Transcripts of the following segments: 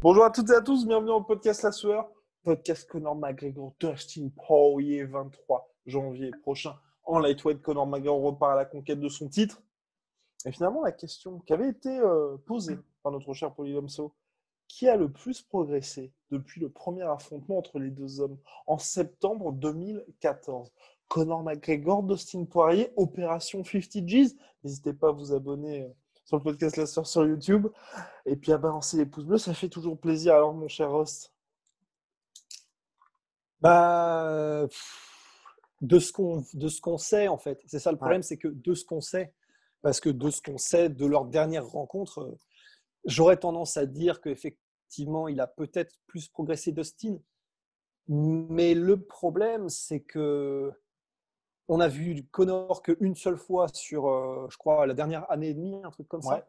Bonjour à toutes et à tous, bienvenue au podcast La Sueur, podcast Conor McGregor, Dustin Poirier, 23 janvier prochain. En lightweight, Conor McGregor repart à la conquête de son titre. Et finalement, la question qui avait été posée par notre cher Polylomso, qui a le plus progressé depuis le premier affrontement entre les deux hommes en septembre 2014? Conor McGregor, Dustin Poirier, Opération 50 G's. N'hésitez pas à vous abonner sur le podcast La Sueur sur YouTube. Et puis à balancer les pouces bleus, ça fait toujours plaisir. Alors, mon cher Rost. Bah, de ce qu'on sait, en fait. C'est ça le Ouais. problème, c'est que de ce qu'on sait, parce que de ce qu'on sait de leur dernière rencontre, j'aurais tendance à dire qu'effectivement, il a peut-être plus progressé Dustin. Mais le problème, c'est que on a vu Conor qu'une seule fois sur, je crois, la dernière année et demie, un truc comme Ouais. ça.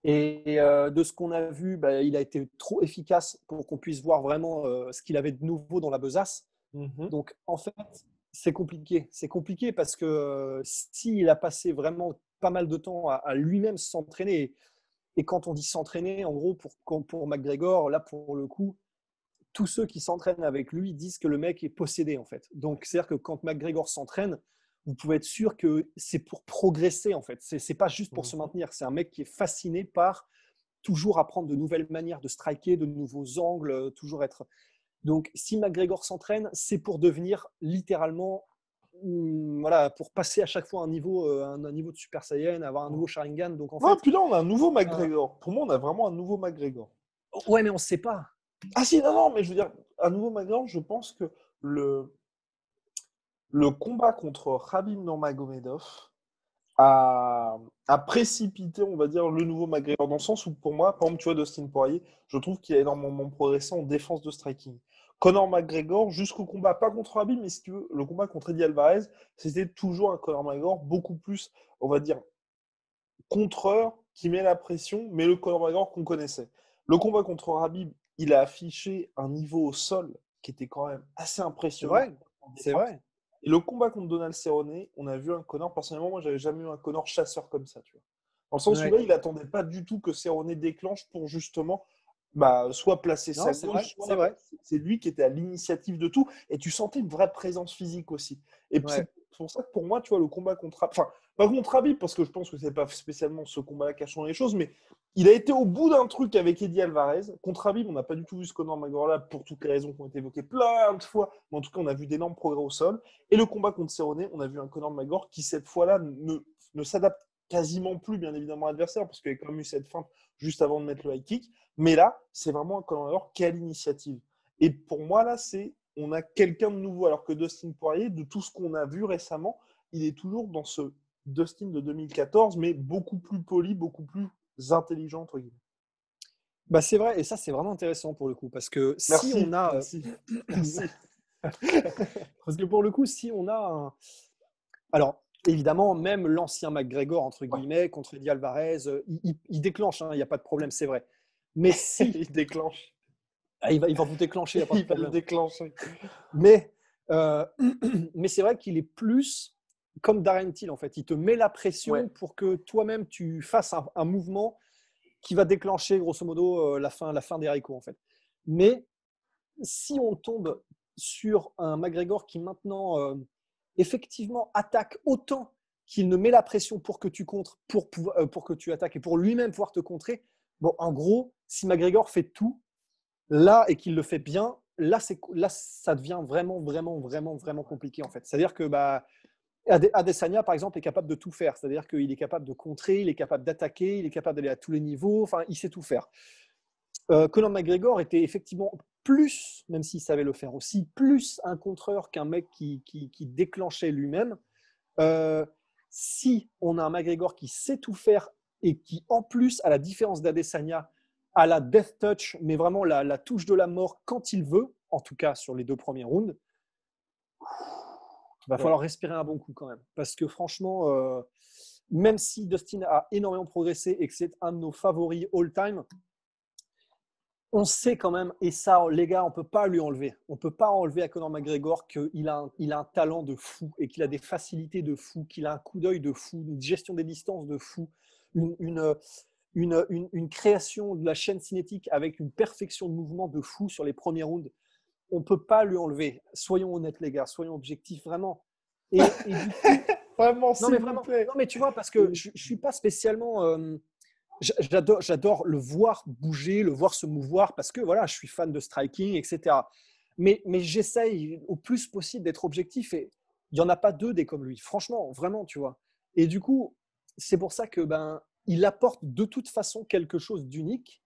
Et de ce qu'on a vu, bah, il a été trop efficace pour qu'on puisse voir vraiment ce qu'il avait de nouveau dans la besace. Mhm. Donc, en fait, c'est compliqué. C'est compliqué parce que s'il a passé vraiment pas mal de temps à lui-même s'entraîner, et quand on dit s'entraîner, en gros, pour McGregor, là, pour le coup, tous ceux qui s'entraînent avec lui disent que le mec est possédé, en fait. Donc, c'est-à-dire que quand McGregor s'entraîne, vous pouvez être sûr que c'est pour progresser, en fait. C'est pas juste pour se Mhm. maintenir. C'est un mec qui est fasciné par toujours apprendre de nouvelles manières de striker, de nouveaux angles, toujours être. Donc, si McGregor s'entraîne, c'est pour devenir littéralement, voilà, pour passer à chaque fois un niveau de Super Saiyan, avoir un nouveau Sharingan. Donc, en Ouais, fait, puis là, on a un nouveau euh, McGregor. Pour moi, on a vraiment un nouveau McGregor. ouais, mais on ne sait pas. Ah si, non, non, mais je veux dire, un nouveau McGregor, je pense que le, le combat contre Khabib Nurmagomedov a précipité, on va dire, le nouveau McGregor, dans le sens où, pour moi, par exemple, tu vois, Dustin Poirier, je trouve qu'il a énormément progressé en défense de striking. Conor McGregor, jusqu'au combat, pas contre Khabib, mais si tu veux, le combat contre Eddie Alvarez, c'était toujours un Conor McGregor beaucoup plus, on va dire, contreur qui met la pression, mais le Conor McGregor qu'on connaissait. Le combat contre Khabib, il a affiché un niveau au sol qui était quand même assez C'est impressionnant vrai. en C'est défense. vrai. Et le combat contre Donald Cerrone, on a vu un Conor, personnellement, moi, j'avais jamais eu un Conor chasseur comme ça, tu vois. Dans le sens où Ouais. là, il attendait pas du tout que Cerrone déclenche pour justement soit placer Non, sa c'est vrai. gauche, C'est soit vrai. c'est lui qui était à l'initiative de tout. Et tu sentais une vraie présence physique aussi. Et Ouais. c'est pour ça que pour moi, tu vois, le combat contre. Enfin, pas contre Habib, parce que je pense que c'est pas spécialement ce combat-là qui a changé les choses, mais il a été au bout d'un truc avec Eddie Alvarez. Contre Habib, on n'a pas du tout vu ce Conor McGregor là, pour toutes les raisons qui ont été évoquées plein de fois. Mais en tout cas, on a vu d'énormes progrès au sol. Et le combat contre Cerrone, on a vu un Conor McGregor qui, cette fois-là, ne s'adapte quasiment plus, bien évidemment, à l'adversaire, parce qu'il y a quand même eu cette feinte juste avant de mettre le high kick. Mais là, c'est vraiment un Conor McGregor qui a l'initiative. Et pour moi, là, on a quelqu'un de nouveau, alors que Dustin Poirier, de tout ce qu'on a vu récemment, il est toujours dans ce Dustin de 2014, mais beaucoup plus poli, beaucoup plus intelligent, entre guillemets. Bah, c'est vrai. Et ça, c'est vraiment intéressant pour le coup. Parce que si Merci, on a. merci, merci. Parce que pour le coup, si on a un. Alors, évidemment, même l'ancien McGregor, entre Ouais. guillemets, contre Eddie Alvarez, il déclenche, hein, il n'y a pas de problème, c'est vrai. Mais si, Il déclenche. il va vous déclencher, il n'y a pas de Il va le problème. déclencher. Mais, euh, mais c'est vrai qu'il est plus comme Darren Till, en fait. Il te met la Ouais. pression pour que toi-même, tu fasses un mouvement qui va déclencher, grosso modo, la fin des haricots, en fait. Mais si on tombe sur un McGregor qui maintenant, effectivement, attaque autant qu'il ne met la pression pour que tu contres, pour que tu attaques et pour lui-même pouvoir te contrer, bon, en gros, si McGregor fait tout, là, et qu'il le fait bien, là, ça devient vraiment, vraiment, vraiment, vraiment compliqué, en fait. C'est-à-dire que bah, Adesanya, par exemple, est capable de tout faire. C'est-à-dire qu'il est capable de contrer, il est capable d'attaquer, il est capable d'aller à tous les niveaux, enfin, il sait tout faire. Conor McGregor était effectivement plus, même s'il savait le faire aussi, plus un contreur qu'un mec qui déclenchait lui-même. Euh, si on a un McGregor qui sait tout faire et qui, en plus, à la différence d'Adesanya, a la death touch, mais vraiment la touche de la mort quand il veut, en tout cas sur les deux premiers rounds, il va Ouais. falloir respirer un bon coup quand même. Parce que franchement, même si Dustin a énormément progressé et que c'est un de nos favoris all-time, on sait quand même, et ça, les gars, on ne peut pas lui enlever. On ne peut pas enlever à Conor McGregor qu'il a un talent de fou et qu'il a des facilités de fou, qu'il a un coup d'œil de fou, une gestion des distances de fou, une, une, une création de la chaîne cinétique avec une perfection de mouvement de fou sur les premiers rounds. On ne peut pas lui enlever. Soyons honnêtes, les gars, soyons objectifs, vraiment. Et du coup, Vraiment, non, mais s'il vous vraiment, plaît. non, mais tu vois, parce que je ne suis pas spécialement. J'adore le voir bouger, le voir se mouvoir, parce que voilà, je suis fan de striking, etc. Mais j'essaye au plus possible d'être objectif et il n'y en a pas deux des comme lui, franchement, vraiment, tu vois. Et du coup, c'est pour ça que il apporte de toute façon quelque chose d'unique.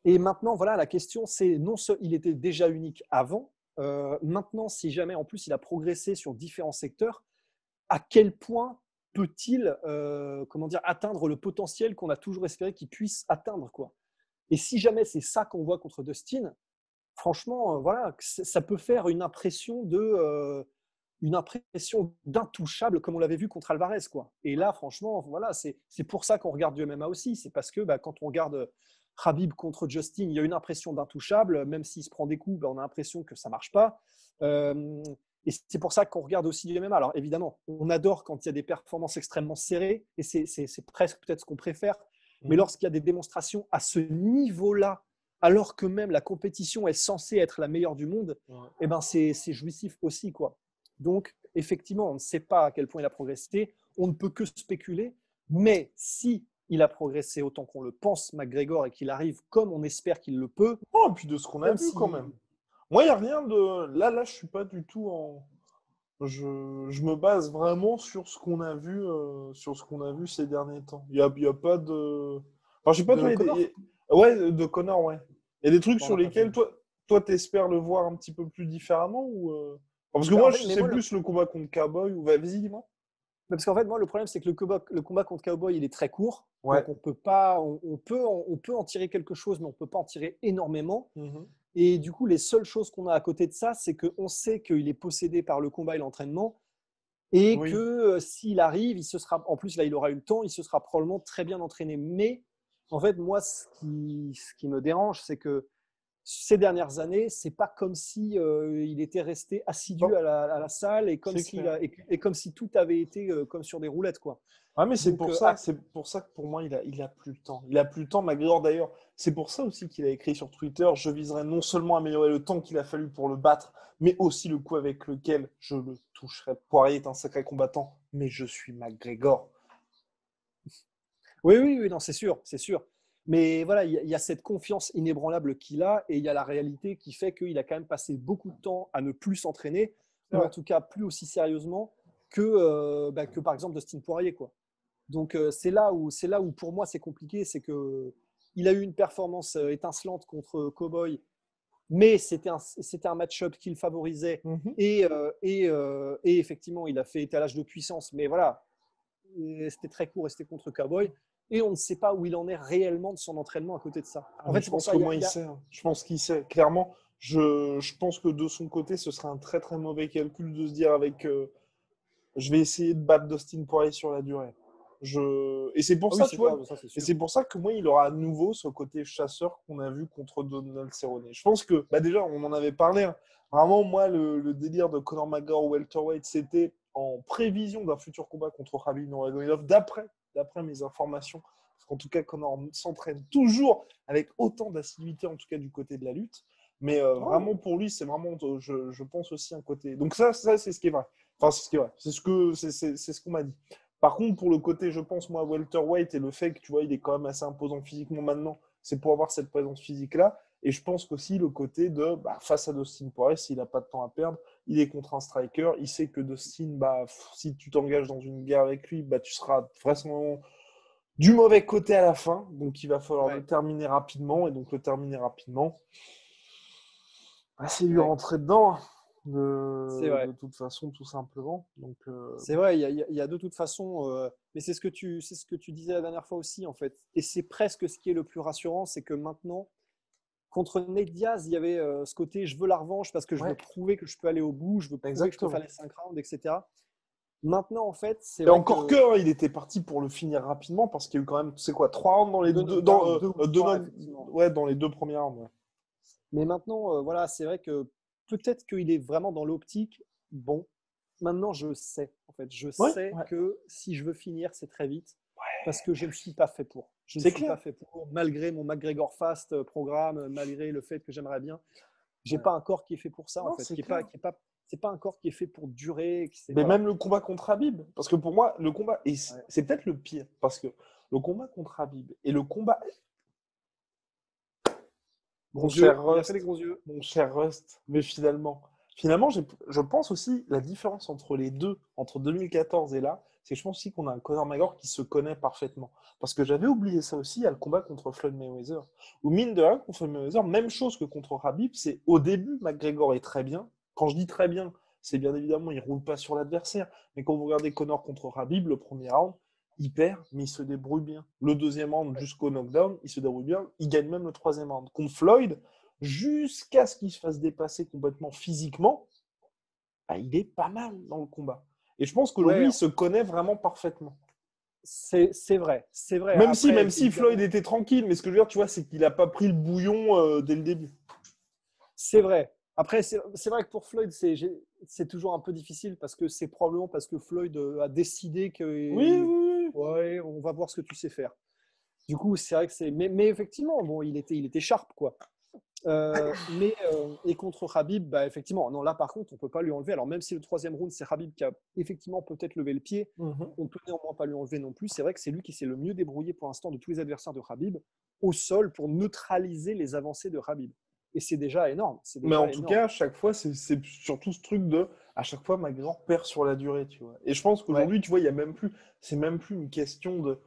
Et maintenant, voilà, la question, c'est non seulement il était déjà unique avant, maintenant, si jamais en plus il a progressé sur différents secteurs, à quel point peut-il comment dire, atteindre le potentiel qu'on a toujours espéré qu'il puisse atteindre, quoi. Et si jamais c'est ça qu'on voit contre Dustin, franchement, voilà, ça peut faire une impression d'intouchable comme on l'avait vu contre Alvarez, quoi. Et là, franchement, voilà, c'est pour ça qu'on regarde du MMA aussi. C'est parce que quand on regarde Khabib contre Justin, il y a une impression d'intouchable, même s'il se prend des coups, on a l'impression que ça marche pas. Et c'est pour ça qu'on regarde aussi du MMA. Alors évidemment, on adore quand il y a des performances extrêmement serrées, et c'est presque peut-être ce qu'on préfère. Mais lorsqu'il y a des démonstrations à ce niveau-là, alors que même la compétition est censée être la meilleure du monde, eh ben c'est jouissif aussi, quoi. Donc, effectivement, on ne sait pas à quel point il a progressé. On ne peut que spéculer. Mais si il a progressé autant qu'on le pense, McGregor, et qu'il arrive comme on espère qu'il le peut, Oh, et puis de ce qu'on a même vu si… quand même. Moi, il n'y a rien de. Là, je suis pas du tout en. Je me base vraiment sur ce qu'on a vu, sur ce qu'on a vu ces derniers temps. Il y a pas de. Enfin, je sais pas, de toi, Connor, ouais, de Connor, ouais. Il y a des trucs on sur n'a pas lesquels, vu. toi, t'espères le voir un petit peu plus différemment ou Parce que Ben, moi, en fait, mais c'est moi, plus le combat contre Cowboy ou. Vas-y, dis-moi. parce qu'en fait, moi, le problème, c'est que le combat contre Cowboy, il est très court. Ouais. Donc, on peut pas, on peut en tirer quelque chose, mais on peut pas en tirer énormément. Mhm. Et du coup, les seules choses qu'on a à côté de ça, c'est qu'on sait qu'il est possédé par le combat et l'entraînement. Et que Oui. s'il arrive, il se sera, en plus là, il aura eu le temps, il se sera probablement très bien entraîné. Mais en fait, moi, ce qui me dérange, c'est que ces dernières années, c'est pas comme si il était resté assidu Non, à la salle et comme c'est si, clair. et comme si tout avait été comme sur des roulettes, quoi. Ah, mais Donc, c'est pour ça que pour moi, il a plus le temps. Il a plus le temps, McGregor d'ailleurs. C'est pour ça aussi qu'il a écrit sur Twitter, je viserai non seulement à améliorer le temps qu'il a fallu pour le battre, mais aussi le coup avec lequel je le toucherai. Poirier est un sacré combattant, mais je suis McGregor. oui, oui, oui, non, c'est sûr, c'est sûr. Mais voilà, il y a cette confiance inébranlable qu'il a et il y a la réalité qui fait qu'il a quand même passé beaucoup de temps à ne plus s'entraîner C'est ou vrai. en tout cas plus aussi sérieusement que par exemple Dustin Poirier, quoi. Donc c'est là où pour moi c'est compliqué, c'est que il a eu une performance étincelante contre Cowboy, mais c'était un match-up qu'il favorisait Mhm. et effectivement il a fait étalage de puissance, mais voilà, c'était très court et c'était contre Cowboy. Et on ne sait pas où il en est réellement de son entraînement à côté de ça. Ah, En mais fait, je c'est pour pense ça, qu'au moins il sait, hein. Je pense qu'il sait. Clairement, je pense que de son côté, ce serait un très très mauvais calcul de se dire avec je vais essayer de battre Dustin Poirier sur la durée. Et c'est pour ah oui, ça, c'est tu vois, clair, ça c'est et sûr. c'est pour ça que moi, il aura à nouveau ce côté chasseur qu'on a vu contre Donald Cerrone. Je pense que, bah déjà, on en avait parlé, hein. Vraiment, moi, le délire de Conor McGregor welterweight, c'était en prévision d'un futur combat contre Khabib Nurmagomedov, d'après mes informations. Parce qu'en tout cas, Conor s'entraîne toujours avec autant d'assiduité, en tout cas du côté de la lutte. Mais Oh, vraiment, pour lui, c'est vraiment, je pense aussi un côté. Donc ça c'est ce qui est vrai. Enfin, c'est ce qui est vrai. C'est ce qu'on m'a dit. Par contre, pour le côté, je pense, moi, welterweight et le fait que, tu vois, il est quand même assez imposant physiquement maintenant, c'est pour avoir cette présence physique-là. Et je pense qu'aussi le côté de, face à Dustin Poirier, s'il n'a pas de temps à perdre, il est contre un striker, il sait que Dustin, si tu t'engages dans une guerre avec lui, tu seras vraisemblablement du mauvais côté à la fin. Donc, il va falloir le ouais, terminer rapidement. Et donc, le terminer rapidement, c'est lui ouais, rentrer dedans, hein, c'est de vrai. toute façon, tout simplement. Donc, C'est vrai, il y a de toute façon, mais c'est ce que tu disais la dernière fois aussi, en fait. Et c'est presque ce qui est le plus rassurant, c'est que maintenant, contre Nate Diaz, il y avait ce côté je veux la revanche parce que je veux ouais, prouver que je peux aller au bout, je veux prouver que je peux faire exactement. les 5 rounds, etc. Maintenant, en fait, c'est Et vrai encore que, que hein, il était parti pour le finir rapidement parce qu'il y a eu quand même, c'est quoi, 3 rounds dans les deux, deux ou trois, effectivement. ouais, dans les deux premières rounds. Ouais. Mais maintenant, voilà, c'est vrai que peut-être qu'il est vraiment dans l'optique. Bon, maintenant je sais, en fait, je Ouais, sais ouais. que si je veux finir, c'est très vite parce que je ne suis pas fait pour. Je ne C'est suis clair. pas fait pour, malgré mon McGregor Fast programme, malgré le fait que j'aimerais bien. J'ai Ouais. pas un corps qui est fait pour ça, en Non, fait. c'est clair. C'est pas un corps qui est fait pour durer. Mais Voilà. même le combat contre Habib, parce que pour moi, le combat, et Ouais. c'est peut-être le pire, parce que le combat contre Habib et le combat, mon Gros cher yeux, il a fait les Rust, gros yeux. mon cher Rust, mais finalement, je pense aussi la différence entre les deux, entre 2014 et là, c'est que je pense aussi qu'on a un Conor McGregor qui se connaît parfaitement. Parce que j'avais oublié ça aussi, il y a le combat contre Floyd Mayweather. Où mine de rien, contre Floyd Mayweather, même chose que contre Habib, c'est au début, McGregor est très bien. Quand je dis très bien, c'est bien évidemment, il roule pas sur l'adversaire. Mais quand vous regardez Conor contre Habib, le premier round, il perd, mais il se débrouille bien. Le deuxième round, jusqu'au knockdown, il se débrouille bien. Il gagne même le troisième round. Contre Floyd, jusqu'à ce qu'il se fasse dépasser complètement physiquement, bah, il est pas mal dans le combat. Et je pense qu'aujourd'hui, Ouais, il se connaît vraiment parfaitement. c'est vrai. C'est vrai. Même Après, si Floyd évidemment, était tranquille, mais ce que je veux dire, tu vois, c'est qu'il n'a pas pris le bouillon dès le début. c'est vrai. Après, c'est vrai que pour Floyd, c'est toujours un peu difficile parce que c'est probablement parce que Floyd a décidé Oui, que oui, oui. ouais, on va voir ce que tu sais faire. Du coup, c'est vrai que c'est. Mais effectivement, bon, il était sharp, quoi. Et contre Khabib, bah, effectivement, non, là par contre, on peut pas lui enlever. Alors même si le troisième round, c'est Khabib qui a effectivement peut-être levé le pied, Mhm. on peut néanmoins pas lui enlever non plus. C'est vrai que c'est lui qui s'est le mieux débrouillé pour l'instant de tous les adversaires de Khabib au sol pour neutraliser les avancées de Khabib. Et c'est déjà énorme. C'est Mais en déjà tout énorme. cas, à chaque fois, c'est surtout ce truc de, à chaque fois, McGregor perd sur la durée, tu vois. Et je pense Ouais. qu'aujourd'hui, tu vois, il y a même plus, c'est même plus une question de,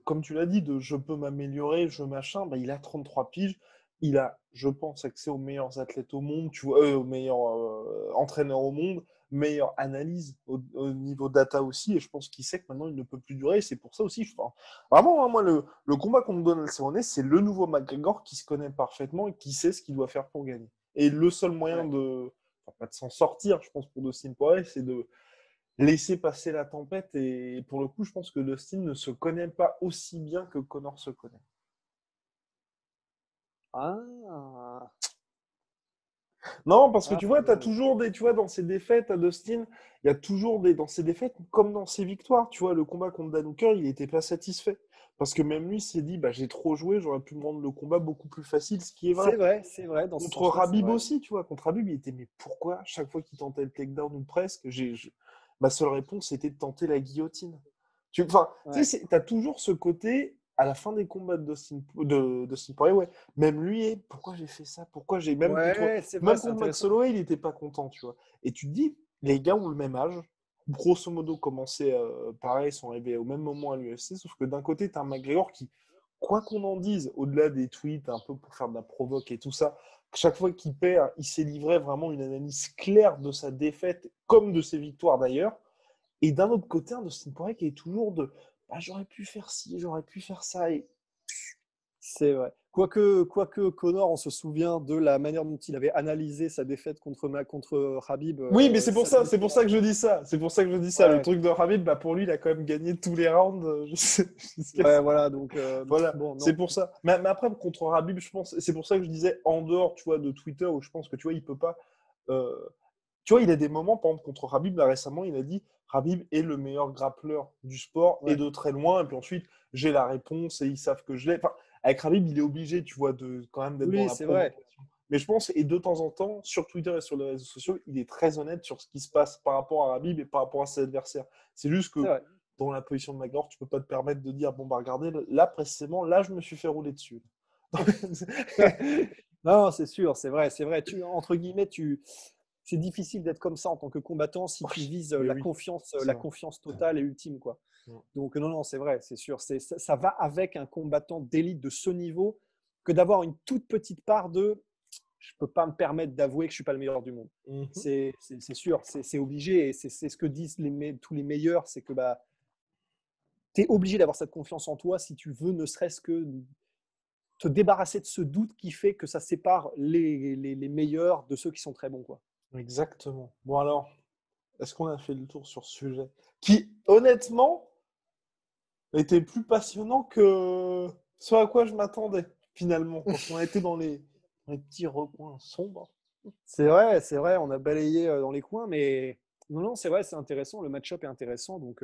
comme tu l'as dit, de je peux m'améliorer, je machin. Bah, il a 33 piges, il a, je pense, accès aux meilleurs athlètes au monde, tu vois, aux meilleurs entraîneurs au monde, meilleure analyse au niveau data aussi. Et je pense qu'il sait que maintenant, il ne peut plus durer. Et c'est pour ça aussi, enfin, vraiment, hein, moi, le combat contre Donald Cerrone, c'est le nouveau McGregor qui se connaît parfaitement et qui sait ce qu'il doit faire pour gagner. Et le seul moyen Ouais. de, enfin, pas de s'en sortir, je pense, pour Dustin Poirier, c'est de laisser passer la tempête. Et pour le coup, je pense que Dustin ne se connaît pas aussi bien que Conor se connaît. Ah, Non, parce que ah, tu vois, tu as toujours des, tu vois, dans ses défaites à Dustin, il y a toujours des, dans ses défaites, comme dans ses victoires, tu vois, le combat contre Dan Hooker, il n'était pas satisfait. Parce que même lui s'est dit, bah, j'ai trop joué, j'aurais pu me rendre le combat beaucoup plus facile, ce qui est vrai. c'est vrai, dans ce Contre sens-là, c'est Rabib vrai. aussi, tu vois. Contre Rabib, il était, mais pourquoi chaque fois qu'il tentait le takedown ou presque, ma seule réponse c'était de tenter la guillotine. Enfin, tu Ouais, sais, t'as toujours ce côté, à la fin des combats de Dustin Poirier, ouais, même lui, pourquoi j'ai fait ça? Pourquoi j'ai, ouais, c'est vrai, même c'est contre Max intéressant. Holloway, il n'était pas content, tu vois. Et tu te dis, les gars ont le même âge, grosso modo, commencé pareil, sont arrivés au même moment à l'UFC, sauf que d'un côté, t'as un McGregor qui, quoi qu'on en dise, au-delà des tweets un peu pour faire de la provoque et tout ça, chaque fois qu'il perd, il s'est livré vraiment une analyse claire de sa défaite, comme de ses victoires d'ailleurs. Et d'un autre côté, un Dustin Poirier qui est toujours de bah, j'aurais pu faire ci, j'aurais pu faire ça. Et... C'est vrai. Quoique Connor, on se souvient de la manière dont il avait analysé sa défaite contre Khabib Oui, mais samedi c'est pour ça soir. que je dis ça. C'est pour ça que je dis ça. Le Ouais, truc de Khabib, bah, pour lui, il a quand même gagné tous les rounds jusqu'à ouais, voilà. Donc, Voilà, bon, c'est non. pour ça. Mais après, contre Khabib, je pense, c'est pour ça que je disais en dehors, tu vois, de Twitter, où je pense que tu vois, il peut pas. euh, Tu vois, il a des moments, par exemple, contre Khabib, là récemment, il a dit Khabib est le meilleur grappleur du sport et Ouais. de très loin. Et puis ensuite, j'ai la réponse et ils savent que je l'ai. Enfin, avec Khabib, il est obligé, tu vois, de quand même d'être dans Oui, la c'est vrai. provocation. Mais je pense, et de temps en temps, sur Twitter et sur les réseaux sociaux, il est très honnête sur ce qui se passe par rapport à Khabib et par rapport à ses adversaires. C'est juste C'est que vrai. dans la position de McGregor, tu peux pas te permettre de dire bon bah regardez, là précisément, là je me suis fait rouler dessus. Non, c'est sûr, c'est vrai, c'est vrai. Entre guillemets, c'est difficile d'être comme ça en tant que combattant si tu vises Mais oui, c'est la vrai. confiance totale et ultime, quoi. Donc non, non, c'est vrai, c'est sûr. Ça va avec un combattant d'élite de ce niveau que d'avoir une toute petite part de je peux pas me permettre d'avouer que je suis pas le meilleur du monde. Mhm. C'est sûr, c'est obligé et c'est ce que disent tous les meilleurs, c'est que bah, tu es obligé d'avoir cette confiance en toi si tu veux ne serait-ce que te débarrasser de ce doute qui fait que ça sépare les meilleurs de ceux qui sont très bons, quoi. Exactement. Bon alors, est-ce qu'on a fait le tour sur ce sujet qui, honnêtement, était plus passionnant que ce à quoi je m'attendais, finalement, parce qu'on a été dans les petits recoins sombres. C'est vrai, on a balayé dans les coins, mais Non, c'est vrai, c'est intéressant. Le match-up est intéressant. Donc,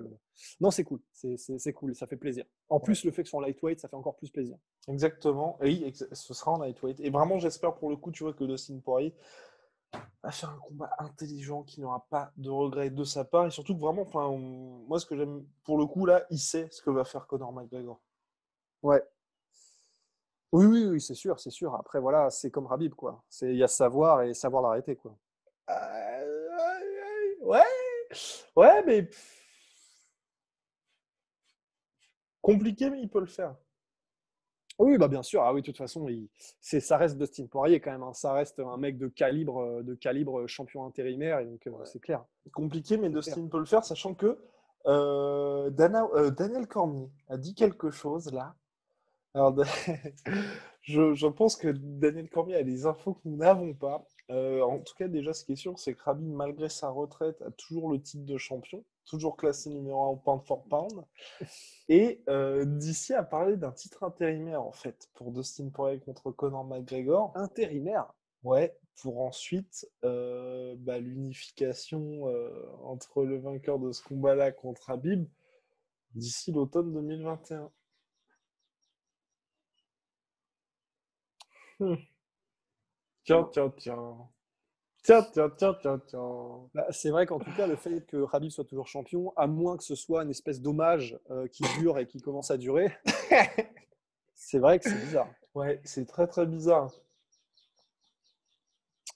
non, c'est cool. C'est cool. Ça fait plaisir. En plus, le fait que ce soit en lightweight, ça fait encore plus plaisir. Exactement. Et oui, ce sera en lightweight. Et vraiment, j'espère pour le coup, tu vois, que Dustin Poirier va faire un combat intelligent qui n'aura pas de regrets de sa part. Et surtout que vraiment, enfin, moi, ce que j'aime pour le coup, là, il sait ce que va faire Conor McGregor. Ouais. Oui, c'est sûr, c'est sûr. Après, voilà, c'est comme Khabib, quoi. Il y a savoir et savoir l'arrêter, quoi. Ouais, ouais, mais compliqué, mais il peut le faire. Oui, bah bien sûr. Ah oui, de toute façon, ça reste Dustin Poirier quand même, hein. Ça reste un mec de calibre champion intérimaire. Et donc, Ouais. c'est clair. Compliqué, mais C'est clair. Dustin peut le faire, sachant que Daniel Cormier a dit quelque chose là. Alors, je pense que Daniel Cormier a des infos que nous n'avons pas. En tout cas, déjà, ce qui est sûr, c'est que Khabib, malgré sa retraite, a toujours le titre de champion, toujours classé numéro 1 au pound for pound. Et DC a parlé d'un titre intérimaire, en fait, pour Dustin Poirier contre Conor McGregor. Intérimaire. Ouais, pour ensuite l'unification entre le vainqueur de ce combat-là contre Khabib d'ici l'automne 2021. Hmm. Tiens. Tiens. Bah, c'est vrai qu'en tout cas, le fait que Khabib soit toujours champion, à moins que ce soit une espèce d'hommage qui dure et qui commence à durer, c'est vrai que c'est bizarre. Ouais, c'est très très bizarre.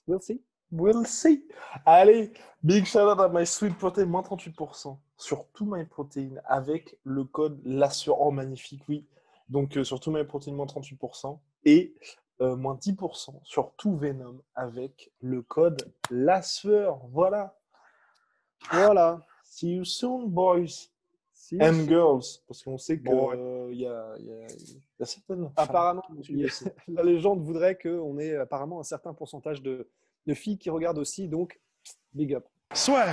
We'll see. We'll see. Allez, big shout out à My Sweet Protein, moins 38% sur tout My Protein avec le code LASSURE. Oh, magnifique, oui. Donc, sur tout My Protein, moins 38%. Et moins 10% sur tout Venom avec le code LASSURE. Voilà. Voilà. See you soon, boys See you and soon. girls. Parce qu'on sait Bon, qu'il y a certaines femmes apparemment, qui nous suivent aussi. la légende voudrait qu'on ait apparemment un certain pourcentage de filles qui regardent aussi, donc big up. Soit.